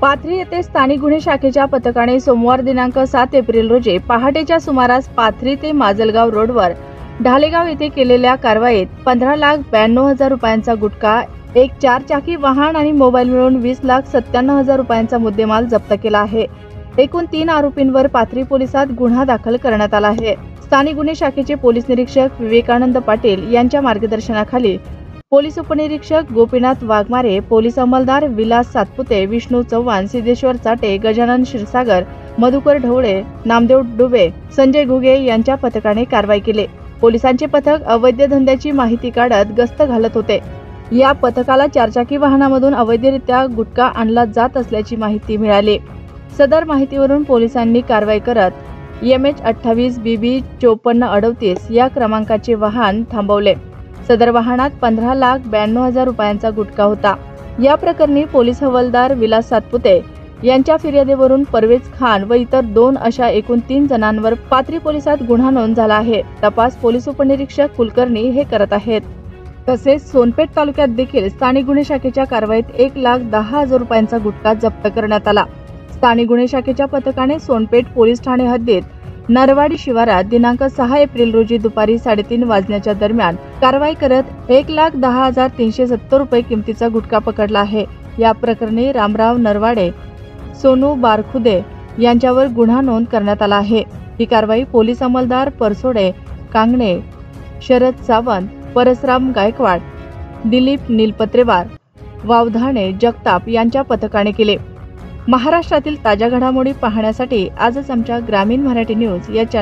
पाथरी येथे स्थानिक गुन्हे शाखेच्या पथकाने सोमवार दिनांक 7 एप्रिल रोजी पहाटेच्या सुमारास पाथरी ते माजलगाव रोडवर ढालेगाव येथे केलेल्या कारवाईत 15,92,000 रुपयांचा गुटखा, एक 4-चाकी वाहन आणि मोबाईल मिळून 20,97,000 रुपयांचा मुद्देमाल जप्त केला आहे. एकूण 3 आरोपींवर पाथरी पोलिसात गुन्हा दाखल करण्यात आला आहे. स्थानिक गुन्हे शाखेचे पोलीस निरीक्षक विवेकानंद पाटील यांच्या मार्गदर्शनाखाली पोलीस उपनिरीक्षक गोपीनाथ वाघमारे, पोलीस अंमलदार विलास सातपुते, विष्णू चव्हाण, सिद्धेश्वर चाटे, गजानन क्षीरसागर, मधुकर ढवळे, नामदेव डुबे, संजय घुगे यांच्या पथकाने कारवाई केली. पोलिसांचे पथक अवैध धंद्याची माहिती काढत गस्त घालत होते. या पथकाला 4-चाकी वाहनामधून अवैधरित्या गुटखा आणला जात असल्याची माहिती मिळाली. सदर माहितीवरून पोलिसांनी कारवाई करत MH28 BB 5438 या क्रमांकाचे वाहन थांबवले. सदर वाहनात 15,92,000 रुपयांचा गुटखा होता. या प्रकरणी पोलीस हवालदार विलास सातपुते यांच्या फिर्यादीवरून परवेज खान व इतर 2 अशा एकूण 3 जणांवर पाथरी पोलिसात गुन्हा नोंद झाला आहे. तपास पोलीस उपनिरीक्षक कुलकर्णी हे करत आहेत. तसेच सोनपेठ तालुक्यात देखील स्थानिक गुन्हे शाखेच्या कारवाईत 1,10,000 रुपयांचा गुटखा जप्त करण्यात आला. स्थानिक गुन्हे शाखेच्या पथकाने सोनपेठ पोलीस ठाणे हद्दीत नरवाडी शिवारात दिनांक 6 एप्रिल रोजी दुपारी 3:30 वाजण्याच्या दरम्यान कारवाई करत 1,10,370 रुपये किमतीचा गुटखा पकडला आहे. या प्रकरणी रामराव नरवाडे, सोनू बारखुदे यांच्यावर गुन्हा नोंद करण्यात आला आहे. ही कारवाई पोलीस अंमलदार परसोडे, कांगणे, शरद सावंत, परसराम गायकवाड, दिलीप नीलपत्रेवार, वावधाणे जगताप यांच्या पथकाने केले. महाराष्ट्रातील ताज्या घडामोडी पाहण्यासाठी आजच आमच्या ग्रामीण मराठी न्यूज या चॅनल